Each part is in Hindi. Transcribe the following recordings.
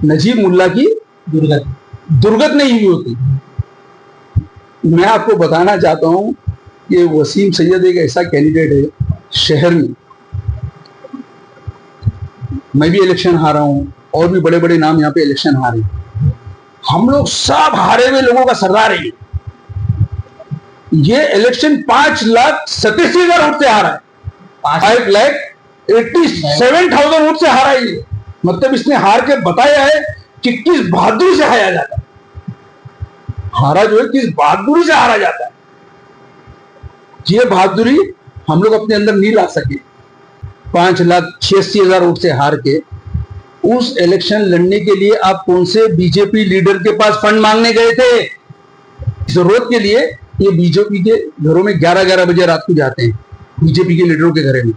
नजीब मुल्ला की दुर्गत नहीं हुई होती। मैं आपको बताना चाहता हूं कि वसीम सैयद एक ऐसा कैंडिडेट है शहर में, मैं भी इलेक्शन हारा हूं और भी बड़े बड़े नाम यहाँ पे इलेक्शन हारे, हम लोग सब हारे हुए लोगों का सरदार है। ये इलेक्शन 5,87,000 वोट से हारा है, 5,87,000 वोट से हारा है। ये मतलब इसने हार के बताया है कि किस बहादुरी से हारा जाता है। हारा जो है किस बहादुरी से हारा जाता है, ये बहादुरी हम लोग अपने अंदर नहीं ला सके। 5,86,000 वोट से हार के उस इलेक्शन लड़ने के लिए आप कौन से बीजेपी लीडर के पास फंड मांगने गए थे? जरूरत के लिए ये बीजेपी के घरों में 11-11 बजे रात को जाते हैं, बीजेपी के लीडरों के घरों में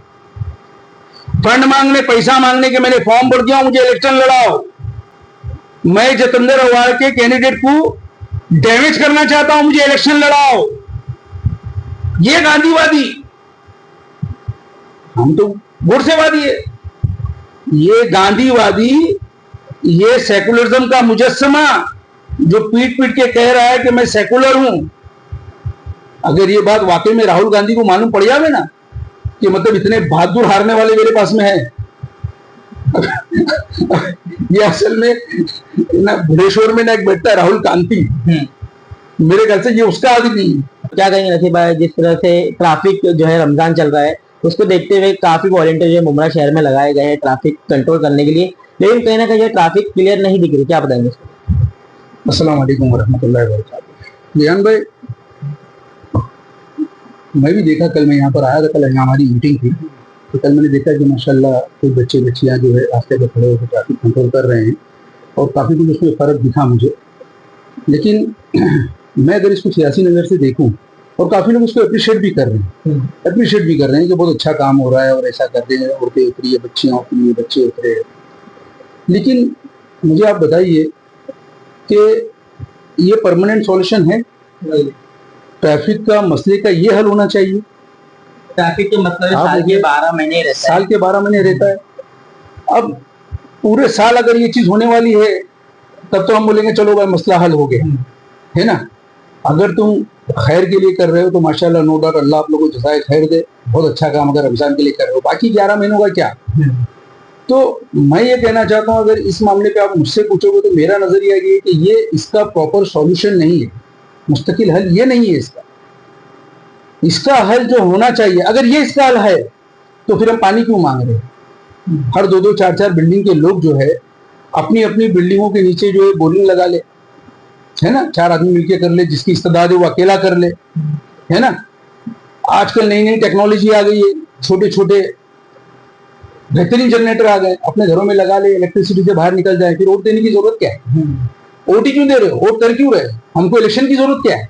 फंड मांगने, पैसा मांगने के मैंने फॉर्म भर दिया, मुझे इलेक्शन लड़ाओ। मैं जतेंद्र अवाड़ के कैंडिडेट को डैमेज करना चाहता हूं, मुझे इलेक्शन लड़ाओ। ये गांधीवादी, हम तो गोडसेवादी है। ये गांधीवादी, ये सेकुलरिज्म का मुजस्समा जो पीट पीट के कह रहा है कि मैं सेकुलर हूं, अगर ये बात वाकई में राहुल गांधी को मालूम पड़ जावे ना कि मतलब इतने बहादुर हारने वाले मेरे पास में है ये असल में ना भुवनेश्वर में ना एक बैठता है राहुल कांति, मेरे ख्याल से ये उसका आदमी है। क्या कहेंगे नसीब भाई, जिस तरह से ट्रैफिक जो है रमजान चल रहा है उसको देखते हुए काफी वॉलंटियर जो मुमरा शहर में लगाए गए हैं ट्रैफिक कंट्रोल करने के लिए, लेकिन कहीं ना कहीं ये ट्रैफिक क्लियर नहीं दिख रही, क्या बताएंगे? अस्सलाम वालेकुम वरहमतुल्लाहि वबरकातुहू। जियान भाई, मैं भी देखा, कल मैं यहाँ पर आया था, कल यहाँ हमारी मीटिंग थी, तो कल मैंने देखा कि माशाल्लाह कोई बच्चे बच्चियाँ जो है रास्ते पर खड़े होकर ट्रैफिक कंट्रोल कर रहे हैं और काफ़ी कुछ उसमें फ़र्क दिखा मुझे। लेकिन मैं अगर इसको सियासी नज़र से देखूं, और काफ़ी लोग इसको अप्रिशिएट भी कर रहे हैं, कि बहुत अच्छा काम हो रहा है और ऐसा कर रहे हैं, औरतें उतरी है, बच्चियाँ उतरी है, बच्चे उतरे हैं। लेकिन मुझे आप बताइए कि ये परमानेंट सॉल्यूशन है? ट्रैफिक का मसले का ये हल होना चाहिए? ट्रैफिक के मतलब साल के 12 महीने रहता है। साल के 12 महीने रहता है। अब पूरे साल अगर ये चीज होने वाली है तब तो हम बोलेंगे चलो भाई मसला हल हो गया, है ना। अगर तुम खैर के लिए कर रहे हो तो माशाल्लाह, नो डाउट, अल्लाह आप लोगों को जज़ाए खैर दे, बहुत अच्छा काम अगर रमजान के लिए कर रहे हो। बाकी 11 महीनों का क्या? तो मैं ये कहना चाहता हूँ, अगर इस मामले पे आप मुझसे पूछोगे तो मेरा नजरिया ये है कि ये इसका प्रॉपर सॉल्यूशन नहीं है, मुस्तकिल हल ये नहीं है इसका। इसका हल जो होना चाहिए, अगर ये इसका हल है तो फिर हम पानी क्यों मांग रहे हैं? हर 2-2, 4-4 बिल्डिंग के लोग जो है अपनी अपनी बिल्डिंगों के नीचे जो है बोरिंग लगा ले, है ना, 4 आदमी मिलकर कर ले, जिसकी इस्तेदाद है वो अकेला कर ले, है ना। आजकल नई नई टेक्नोलॉजी आ गई है, छोटे छोटे बेहतरीन जनरेटर आ गए, अपने घरों में लगा ले, इलेक्ट्रिसिटी से बाहर निकल जाए। फिर वोट देने की जरूरत क्या है? वोट ही क्यों दे रहे हो? वोट कर क्यों रहे? हमको इलेक्शन की जरूरत क्या है?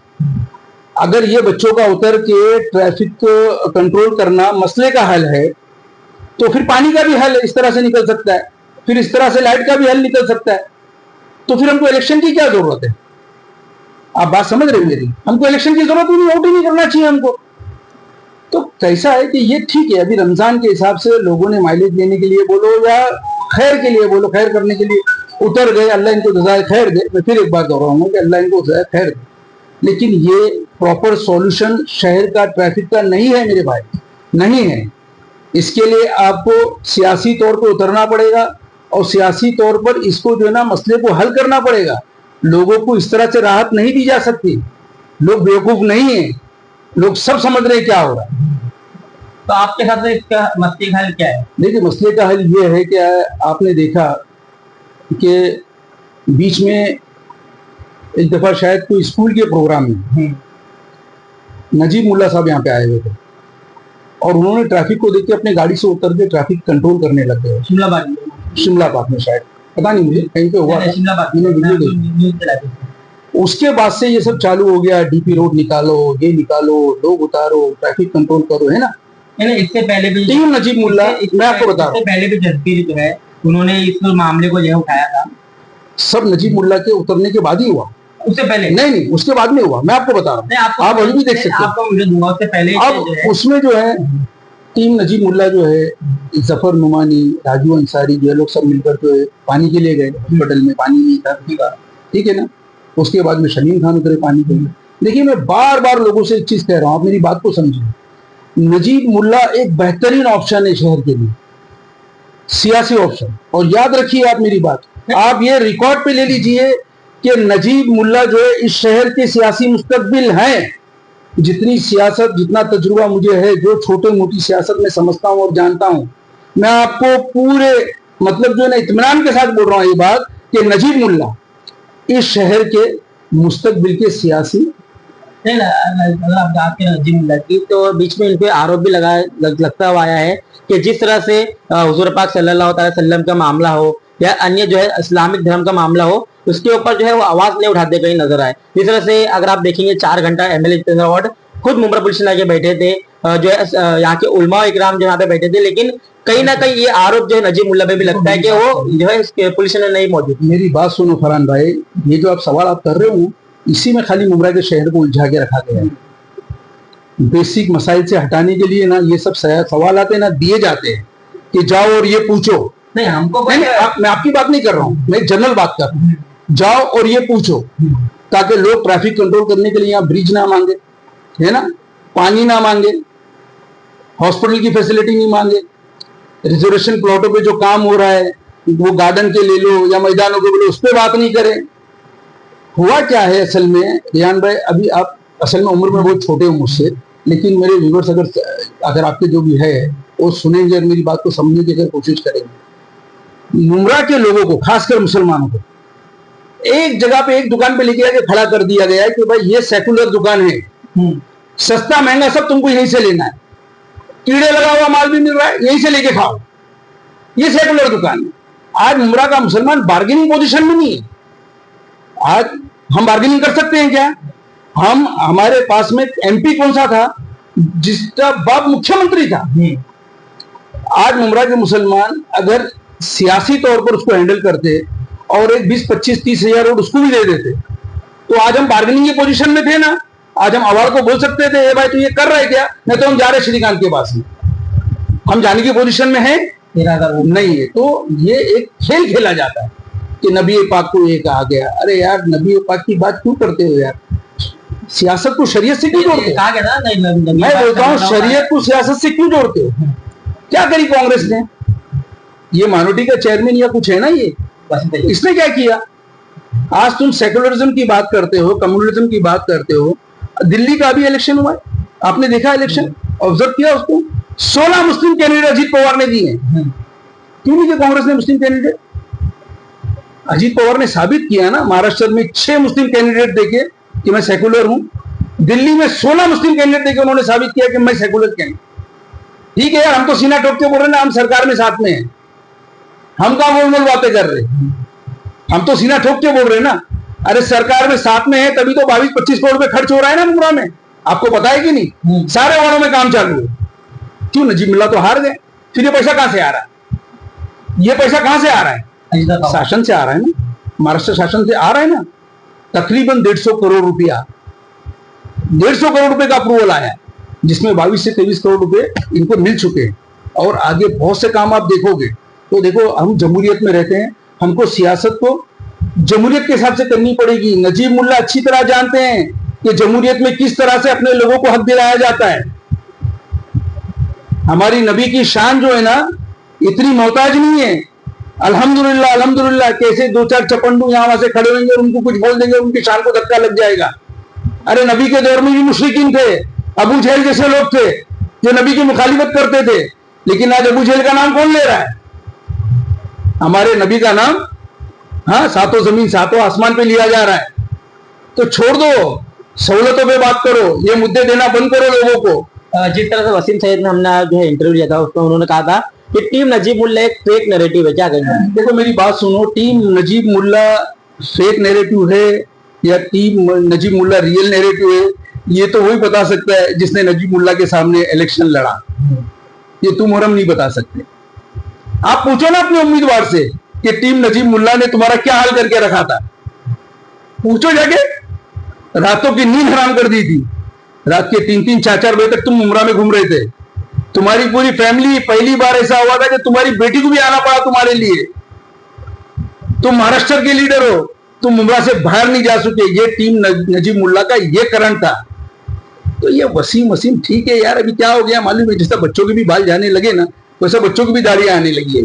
अगर ये बच्चों का उतर के ट्रैफिक को कंट्रोल करना मसले का हल है तो फिर पानी का भी हल इस तरह से निकल सकता है, फिर इस तरह से लाइट का भी हल निकल सकता है। तो फिर हमको इलेक्शन की क्या जरूरत है? आप बात समझ रहे हो मेरी? हमको इलेक्शन की जरूरत ही नहीं, वोट ही नहीं करना चाहिए हमको। तो कैसा है कि ये ठीक है, अभी रमजान के हिसाब से लोगों ने माइलेज लेने के लिए बोलो या खैर के लिए बोलो, खैर करने के लिए उतर गए, अल्लाह इनको जज़ाए खैर दे। मैं फिर एक बार दोहराऊंगा कि अल्लाह इनको जज़ाए खैर दे, लेकिन ये प्रॉपर सॉल्यूशन शहर का ट्रैफिक का नहीं है मेरे भाई, नहीं है। इसके लिए आपको सियासी तौर पर उतरना पड़ेगा और सियासी तौर पर इसको जो है ना मसले को हल करना पड़ेगा। लोगों को इस तरह से राहत नहीं दी जा सकती, लोग बेवकूफ नहीं है, लोग सब समझ रहे हैं क्या हो रहा है। तो आपके हिसाब से इसका मसले का हल क्या है? देखिए, मसले का हल ये है कि आपने देखा कि बीच में एक दफा शायद कोई स्कूल के प्रोग्राम में नजीब मुल्ला साहब यहाँ पे आए हुए थे और उन्होंने ट्रैफिक को देख के अपने गाड़ी से उतर के ट्रैफिक कंट्रोल करने लग गए। शिमला पार्क में शायद, पता नहीं मुझे, कहीं पे हुआ था। उसके बाद से ये सब चालू हो गया, डीपी रोड निकालो, ये निकालो, लोग उतारो, ट्रैफिक कंट्रोल करो, है ना। इससे पहले भी टीम नजीब मुल्ला, मैं आपको बता रहा हूँ, पहले भी जसबीर जो है उन्होंने इस मामले को जो उठाया था। सब नजीब मुल्ला के उतरने के बाद ही हुआ, उससे पहले नहीं, उसके बाद में हुआ। मैं आपको बता रहा हूँ, आप अभी भी देख सकते हैं। आपको वीडियो दूंगा, उससे पहले अब उसमें जो है टीम नजीब मुल्ला जो है, जफर नुमानी, राजू अंसारी जो है, लोग सब मिलकर जो है पानी के लिए गए हॉस्पिटल में, पानी नहीं था, ठीक है ना। उसके बाद में शमीम खान उतरे पानी के लिए। देखिए, मैं बार बार लोगों से एक चीज कह रहा हूं, आप मेरी बात को समझिए। नजीब मुल्ला एक बेहतरीन ऑप्शन है शहर के लिए, सियासी ऑप्शन। और याद रखिए आप मेरी बात, आप ये रिकॉर्ड पे ले लीजिए कि नजीब मुल्ला जो है इस शहर के सियासी मुस्तकबिल हैं। जितनी सियासत, जितना तजुर्बा मुझे है, जो छोटे मोटी सियासत में समझता हूं और जानता हूं, मैं आपको पूरे मतलब जो है ना इत्मीनान के साथ बोल रहा हूं ये बात कि नजीब मुल्ला इस शहर के मुस्तकबिल के सियासी। नहीं, अगर आप बात करें नजीब मुल्ला की, तो बीच में इन पे आरोप भी लगता हुआ आया है कि जिस तरह से हुजूर पाक सल्लल्लाहु अलैहि वसल्लम का मामला हो या अन्य जो है इस्लामिक धर्म का मामला हो, उसके ऊपर जो है वो आवाज नहीं उठाते कहीं नजर आए। जिस तरह से अगर आप देखेंगे 4 घंटा एमएलए जितेंद्र अवार्ड खुद मुमरा पुलिस लाके बैठे थे, जो है यहाँ के उलमा इकराम जो यहाँ पे बैठे थे, लेकिन कहीं ना कहीं ये आरोप जो है नजीब मुल्ला पे भी लगता है कि वो जो है पुलिस ने नहीं मौजूद। मेरी बात सुनो फरहान भाई, ये जो आप सवाल आप कर रहे हो, इसी में खाली मुमरा के शहर को उलझा के रखा गया है। बेसिक मसाइल से हटाने के लिए ना ये सब सवाल आते ना दिए जाते हैं कि जाओ और ये पूछो। नहीं, हमको नहीं, मैं आपकी बात नहीं कर रहा हूं, मैं जनरल बात कर रहा हूं। जाओ और ये पूछो, ताकि लोग ट्रैफिक कंट्रोल करने के लिए यहाँ ब्रिज ना मांगे, है ना, पानी ना मांगे, हॉस्पिटल की फैसिलिटी नहीं मांगे, रिजर्वेशन प्लॉटों पे जो काम हो रहा है वो गार्डन के ले लो या मैदानों के ले लो, उस पर बात नहीं करें। हुआ क्या है असल में रियान भाई, अभी आप असल में उम्र में बहुत छोटे हो मुझसे, लेकिन मेरे व्यूअर्स अगर आपके जो भी है वो सुनेंगे और मेरी बात को समझने की अगर कोशिश करेंगे। मुमरा के लोगों को, खासकर मुसलमानों को, एक जगह पे एक दुकान पे लेके आके खड़ा कर दिया गया है कि भाई ये सेकुलर दुकान है, सस्ता महंगा सब तुमको यहीं से लेना है, कीड़े लगा हुआ माल भी मिल रहा है, यहीं से लेके खाओ, ये सेकुलर दुकान है। आज मुमरा का मुसलमान बार्गेनिंग पोजीशन में नहीं है। आज हम बार्गेनिंग कर सकते हैं क्या? हमारे पास में एमपी कौन सा था जिसका बाप मुख्यमंत्री था। आज मुमरा के मुसलमान अगर सियासी तौर पर उसको हैंडल करते और एक 20, 25, 30 हजार वोट उसको भी दे देते, तो आज हम बार्गेनिंग की पोजीशन में थे ना। आज हम अवार्ड को बोल सकते थे, भाई तू ये कर रहा है क्या, नहीं तो हम जा रहे श्रीकांत के पास में, हम जाने की पोजीशन में है नहीं है। तो ये एक खेल खेला जाता है कि नबी पाक को ये कहा गया। अरे यार, नबी पाक की बात क्यों करते हो यार? सियासत को शरीयत से क्यों जोड़ते हो? मैं बोलता हूँ शरीयत को सियासत से क्यों जोड़ते हो? क्या करी कांग्रेस ने? ये माइनॉरिटी का चेयरमैन या कुछ है ना, ये इसने क्या किया? आज तुम सेकुलरिज्म की बात करते हो, कम्युनलिज्म की बात करते हो। दिल्ली का भी इलेक्शन हुआ है, आपने देखा इलेक्शन, ऑब्जर्व किया उसको? 16 मुस्लिम कैंडिडेट अजीत पवार ने दिए। क्यों नहीं किया कांग्रेस ने मुस्लिम कैंडिडेट? अजीत पवार ने साबित किया ना, महाराष्ट्र में 6 मुस्लिम कैंडिडेट देके कि मैं सेकुलर हूं। दिल्ली में 16 मुस्लिम कैंडिडेट देके उन्होंने साबित किया कि मैं सेकुलर कैंडिडेट। ठीक है यार, हम तो सीना ठोक के बोल रहे ना, हम सरकार में साथ में हैं। हम कहां बोल बातें कर रहे, हम तो सीना ठोक के बोल रहे ना। अरे सरकार में साथ में है तभी तो 22-25 करोड़ रुपए खर्च हो रहा है ना मुमरा में, आपको पता है कि नहीं? सारे वार्डों में काम चालू है। क्यों? नजीब मुल्ला तो हार गए, फिर ये पैसा कहां से आ रहा है? ये पैसा कहां से आ रहा है? शासन से आ रहा है ना, महाराष्ट्र शासन से आ रहा है ना। तकरीबन 150 करोड़ रुपया, 150 करोड़ रुपए का अप्रूवल आया है, जिसमें 22 से 23 करोड़ रुपए इनको मिल चुके हैं। और आगे बहुत से काम आप देखोगे। तो देखो, हम जमहूरियत में रहते हैं, हमको सियासत को जमहूरियत के हिसाब से करनी पड़ेगी। नजीब मुल्ला अच्छी तरह जानते हैं कि जमहूरियत में किस तरह से अपने लोगों को हक दिलाया जाता है। हमारी नबी की शान जो है ना, इतनी मोहताज नहीं है। अल्हम्दुलिल्लाह अल्हम्दुलिल्लाह, कैसे 2-4 चपंडू यहां वहां से खड़े होंगे और उनको कुछ बोल देंगे, उनकी शान को धक्का लग जाएगा। अरे नबी के दौर में भी मुशरिकीन थे, अबू जहल जैसे लोग थे जो नबी की मुखालिफत करते थे। लेकिन आज अबू जहल का नाम कौन ले रहा है? हमारे नबी का नाम, हाँ, सातों जमीन सातों आसमान पे लिया जा रहा है। तो छोड़ दो, सहूलतों पे बात करो, ये मुद्दे देना बंद करो लोगों को। जिस तरह से वसीम सैयद ने हमने जो है इंटरव्यू लिया था, उसमें उन्होंने कहा था कि टीम नजीब मुल्ला एक फेक नैरेटिव है, क्या कहना है? देखो मेरी बात सुनो, टीम नजीब मुल्ला फेक नैरेटिव है या टीम नजीब मुल्ला रियल नैरेटिव है, ये तो वही बता सकता है जिसने नजीब मुल्ला के सामने इलेक्शन लड़ा। ये तुम और हम नहीं बता सकते। आप पूछो ना अपने उम्मीदवार से कि टीम नजीब मुल्ला ने तुम्हारा क्या हाल करके रखा था, पूछो जाके। रातों की नींद हराम कर दी थी, रात के 3-3, 4-4 बजे तक तुम मुमरा में घूम रहे थे। तुम्हारी पूरी फैमिली, पहली बार ऐसा हुआ था कि तुम्हारी बेटी को भी आना पड़ा तुम्हारे लिए। तुम महाराष्ट्र के लीडर हो, तुम मुंबई से बाहर नहीं जा सके। ये टीम नजीब मुल्ला का ये करंट था। तो ये वसीम ठीक है यार, अभी क्या हो गया मालूम है, जैसा बच्चों के भी बाल जाने लगे ना, वैसा बच्चों की भी दाढ़ियां आने लगी है।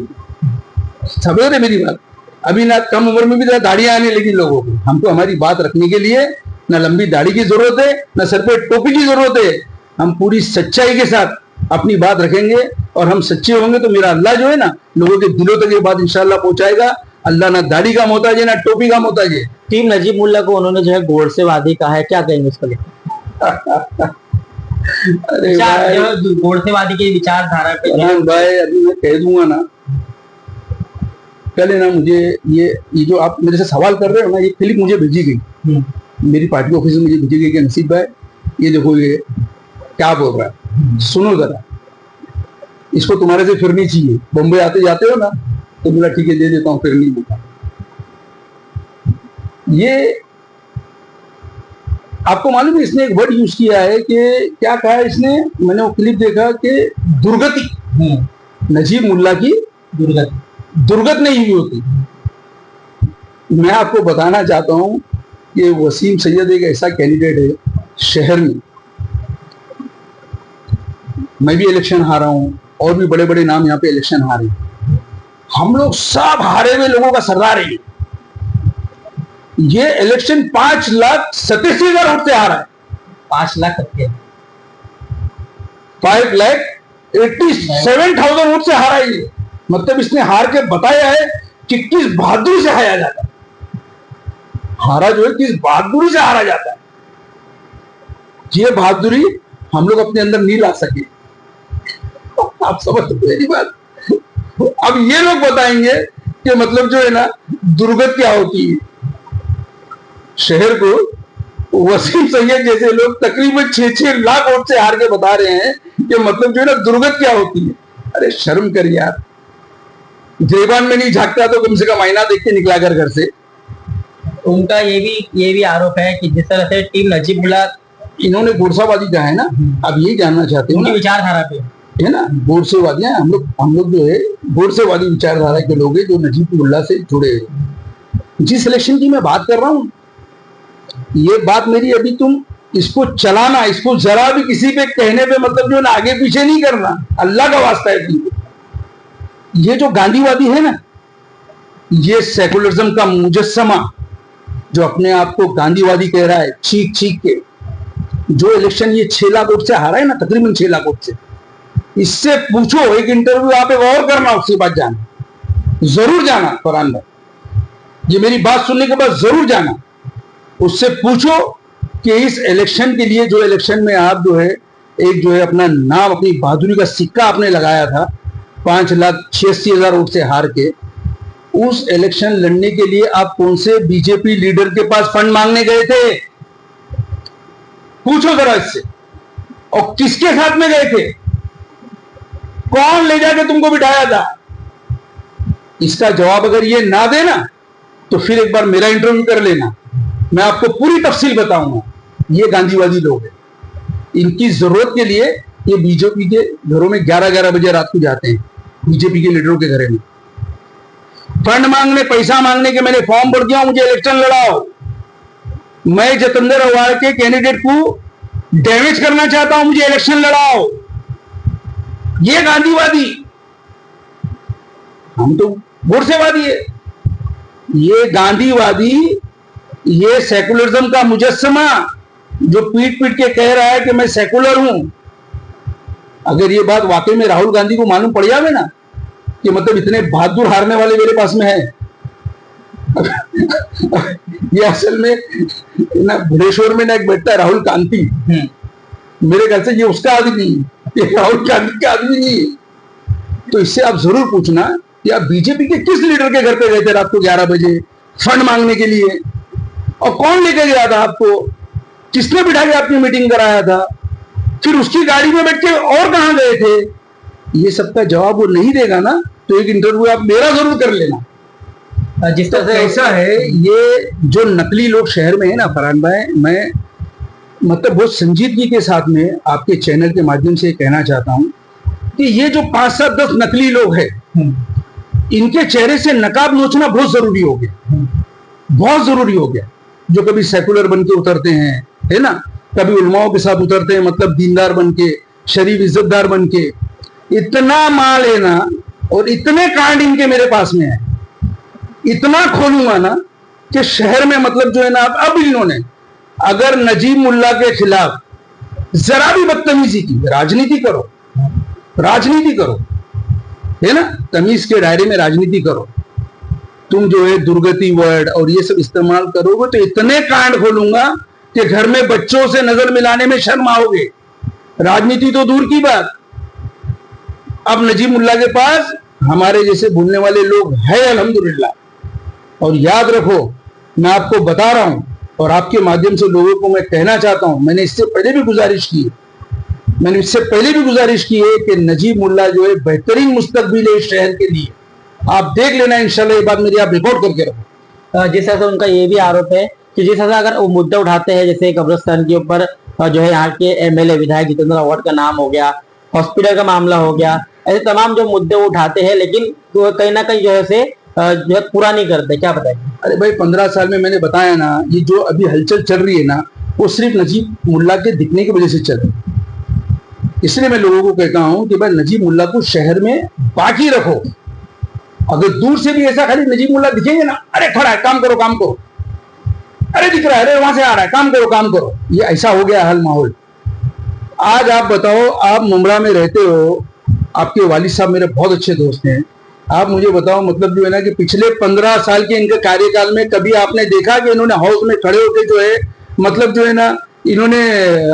समझ रहे मेरी बात? अभी ना कम उम्र में भी दाढ़ियां आने लगी लोगों को। हमको हमारी बात रखने के लिए ना लंबी दाढ़ी की जरूरत है, ना सर पे टोपी की जरूरत है। हम पूरी सच्चाई के साथ अपनी बात रखेंगे और हम सच्चे होंगे तो मेरा अल्लाह जो है ना, लोगों के दिलों तक ये बात इंशाल्लाह पहुंचाएगा। अल्लाह ना दाढ़ी का मोहताज है, ना टोपी का मोहताज है। टीम नजीब मुल्ला को उन्होंने जो है गोडसेवादी कहा है, क्या कहेंगे इसको लेकर? अरे भाई, गोडसेवादी की विचारधारा पे भाई अभी मैं कह दूंगा ना, पहले ना मुझे ये जो आप मेरे से सवाल कर रहे हो ना, ये क्लिप मुझे भेजी गई, मेरी पार्टी ऑफिस में मुझे भेजी गई कि नसीब भाई ये देखो ये क्या बोल रहा है, सुनो जरा, इसको तुम्हारे से फिरनी चाहिए। बम्बई आते जाते हो ना, तो बोला ठीक है दे देता हूँ, फिर नहीं देता। ये आपको मालूम है इसने एक वर्ड यूज किया है कि क्या कहा है इसने, मैंने वो क्लिप देखा कि दुर्गति, नजीब मुल्ला की दुर्गत नहीं हुई होती। मैं आपको बताना चाहता हूं कि वसीम सैयद एक ऐसा कैंडिडेट है शहर में, मैं भी इलेक्शन हारा हूं और भी बड़े बड़े नाम यहाँ पे इलेक्शन हारे, हम लोग सब हारे हुए लोगों का सरदार है। ये इलेक्शन 5,87,000 वोट से हारा है। 5,87,000 वोट से हारा है। मतलब इसने हार के बताया है कि किस बहादुरी से हारा जाता है। हारा जो है किस बहादुरी से हारा जाता है, ये बहादुरी हम लोग अपने अंदर नहीं ला सके। आप समझ मेरी बात? अब ये लोग बताएंगे कि मतलब जो है ना दुर्गत क्या होती है। शहर को वसीम सैयद जैसे लोग तकरीबन 6-6 लाख वोट से हार के बता रहे हैं कि मतलब जो है ना दुर्गत क्या होती है। अरे शर्म कर यार, जेबान में नहीं झांकता तो कम से कम आईना देख के निकला कर घर से। उनका ये भी आरोप है कि जिस तरह से टीम नजीब मुल्ला, इन्होंने गोरसावादी कहा है ना, अब यही जानना चाहते हो ना, विचारधारा पे है ना, गोरसेवादी हैं हम लोग जो है गोरसेवादी विचारधारा के लोग हैं जो नजीब मुल्ला से जुड़े हैं। जिस इलेक्शन की मैं बात कर रहा हूं, ये बात मेरी अभी तुम इसको चलाना, इसको जरा भी किसी पे कहने पे मतलब जो है ना आगे पीछे नहीं करना, अल्लाह का वास्ता है तुमको। ये जो गांधीवादी है ना, ये सेकुलरिज्म का मुजस्समा जो अपने आप को गांधीवादी कह रहा है चीख चीख के, जो इलेक्शन ये 6 लाख वोट से हारा है ना, तकरीबन 6 लाख वोट से, इससे पूछो, एक इंटरव्यू आप और करना, उसके बाद जाना, जरूर जाना फरहान भाई, ये मेरी बात सुनने के बाद जरूर जाना, उससे पूछो कि इस इलेक्शन के लिए, जो इलेक्शन में आप जो है एक जो है अपना नाम, अपनी बहादुरी का सिक्का आपने लगाया था 5,86,000 वोट से हार के, उस इलेक्शन लड़ने के लिए आप कौन से बीजेपी लीडर के पास फंड मांगने गए थे? पूछो जरा इससे। और किसके साथ में गए थे? कौन ले जाके तुमको बिठाया था? इसका जवाब अगर ये ना देना तो फिर एक बार मेरा इंटरव्यू कर लेना, मैं आपको पूरी तफसील बताऊंगा। ये गांधीवादी लोग हैं, इनकी जरूरत के लिए ये बीजेपी के घरों में 11-11 बजे रात को जाते हैं, बीजेपी के लीडरों के घरों में फंड मांगने, पैसा मांगने के। मैंने फॉर्म भर दिया, मुझे इलेक्शन लड़ाओ, मैं जतेंद्र अवाड़ के कैंडिडेट को डैमेज करना चाहता हूं, मुझे इलेक्शन लड़ाओ। ये गांधीवादी, हम तो गोरसेवादी है। ये गांधीवादी, ये सेकुलरिज्म का मुजस्समा जो पीट पीट के कह रहा है कि मैं सेकुलर हूं, अगर ये बात वाकई में राहुल गांधी को मालूम पड़ जावे ना कि मतलब इतने बहादुर हारने वाले मेरे पास में है, ये असल में ना भुवनेश्वर में ना एक बैठता है राहुल गांधी, मेरे ख्याल से ये उसका आदमी, ये राहुल गांधी का आदमी नहीं है। तो इससे आप जरूर पूछना कि आप बीजेपी के किस लीडर के घर पे गए थे रात को 11 बजे फंड मांगने के लिए, और कौन लेके गया था आपको, किसने बिठा के आपकी मीटिंग कराया था, फिर उसकी गाड़ी में बैठ के और कहां गए थे? ये सबका जवाब वो नहीं देगा ना, तो एक इंटरव्यू आप मेरा जरूर कर लेना। जिस तरह से ऐसा है, ये जो नकली लोग शहर में है ना फरहान भाई, मैं मतलब बहुत संजीदगी के साथ में आपके चैनल के माध्यम से कहना चाहता हूं कि ये जो 5-7-10 नकली लोग हैं, इनके चेहरे से नकाब नोचना बहुत जरूरी हो गया, बहुत जरूरी हो गया। जो कभी सेकुलर बन के उतरते हैं, है ना, कभी उलमाओं के साथ उतरते हैं, मतलब दीनदार बन के, शरीफ इज्जतदार बन के। इतना माल है ना, और इतने कांड इनके मेरे पास में है, इतना खोलूंगा ना कि शहर में मतलब जो है ना, अब इन्होंने अगर नजीब मुल्ला के खिलाफ जरा भी बदतमीजी की, राजनीति करो, राजनीति करो, है ना, तमीज के दायरे में राजनीति करो, तुम जो है दुर्गति वर्ड और ये सब इस्तेमाल करोगे तो इतने कांड खोलूंगा कि घर में बच्चों से नजर मिलाने में शर्म आओगे। राजनीति तो दूर की बात, अब नजीब मुल्ला के पास हमारे जैसे बोलने वाले लोग हैं अल्हम्दुलिल्लाह। और याद रखो, मैं आपको बता रहा हूं और आपके माध्यम से लोगों को मैं कहना चाहता हूं, मैंने इससे पहले भी गुजारिश की है कि नजीब मुल्ला जो है बेहतरीन मुस्तकबिल है इस शहर के लिए। आप देख लेना इंशाल्लाह, ये बात मेरी आप रिकॉर्ड करके रखो। जिस तरह से उनका ये भी आरोप है कि जिस तरह से अगर वो मुद्दे उठाते हैं, जैसे कब्रिस्तान के ऊपर जो है यहाँ के एमएलए विधायक जितेंद्र अवार्ड का नाम हो गया, हॉस्पिटल का मामला हो गया, ऐसे तमाम जो मुद्दे वो उठाते हैं, लेकिन तो कहीं ना कहीं जो है से जो है पूरा नहीं करते। क्या बताएंगे? अरे भाई, 15 साल में मैंने बताया ना, ये जो अभी हलचल चल रही है ना, वो सिर्फ नजीब मुल्ला के दिखने की वजह से चल रही है। इसलिए मैं लोगों को कहता हूं कि भाई नजीब मुल्ला को शहर में बाकी रखो। अगर दूर से भी ऐसा खाली नजीब मुल्ला दिखेंगे ना, अरे खड़ा है, काम करो काम करो, अरे दिख रहा है, अरे वहां से आ रहा है, काम करो काम करो, ये ऐसा हो गया हाल माहौल। आज आप बताओ, आप मुमरा में रहते हो, आपके वालिद साहब मेरे बहुत अच्छे दोस्त हैं, आप मुझे बताओ मतलब जो है ना कि पिछले 15 साल के इनके कार्यकाल में कभी आपने देखा कि इन्होंने हाउस में खड़े होकर जो है मतलब जो है ना इन्होंने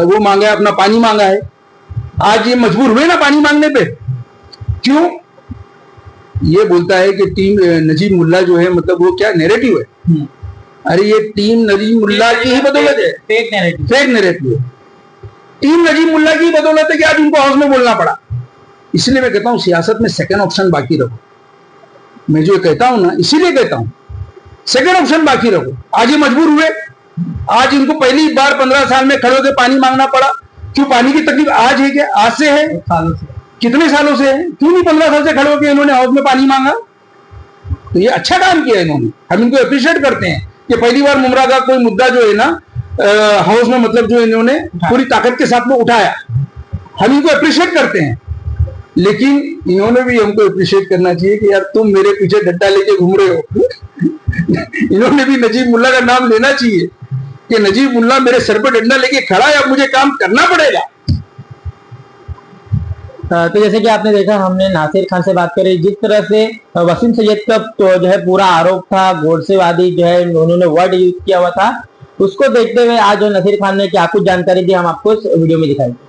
वो मांगा है, अपना पानी मांगा है? आज ये मजबूर हुए ना पानी मांगने पे, क्यों? ये बोलता है कि टीम नजीब मुल्ला जो है मतलब वो क्या नैरेटिव है। अरे ये टीम नजीब मुल्ला की ही बदौलत है, फेक नैरेटिव है। टीम नजीब मुल्ला की बदौलत है कि आज उनको हाउस में बोलना पड़ा। इसलिए मैं कहता हूं सियासत में सेकंड ऑप्शन बाकी रखो। मैं जो कहता हूं ना, इसीलिए कहता हूं सेकंड ऑप्शन बाकी रखो। आज ये मजबूर हुए, आज इनको पहली बार 15 साल में खड़े होकर पानी मांगना पड़ा। क्यों? पानी की तकलीफ आज है क्या? आज से है? सालों से। कितने सालों से है? क्यों नहीं 15 साल से खड़े होकर इन्होंने हाउस में पानी मांगा? तो ये अच्छा काम किया इन्होंने, हम इनको अप्रिशिएट करते हैं कि पहली बार मुमरा का कोई मुद्दा जो है ना हाउस में मतलब जो इन्होंने पूरी ताकत के साथ में उठाया, हम इनको अप्रिशिएट करते हैं। लेकिन इन्होंने भी हमको अप्रिशिएट करना चाहिए कि यार तुम मेरे पीछे डंडा लेके घूम रहे हो। इन्होंने भी नजीब मुल्ला का नाम लेना चाहिए कि नजीब मुल्ला मेरे सर पर डंडा लेके खड़ा है, अब मुझे काम करना पड़ेगा। तो जैसे कि आपने देखा, हमने नासिर खान से बात करी, जिस तरह से वसीम सैयद का तो जो है पूरा आरोप था, गोडसेवादी जो है उन्होंने वर्ड यूज किया हुआ था, उसको देखते हुए आज जो नासिर खान ने क्या कुछ जानकारी दी हम आपको इस वीडियो में दिखाएंगे।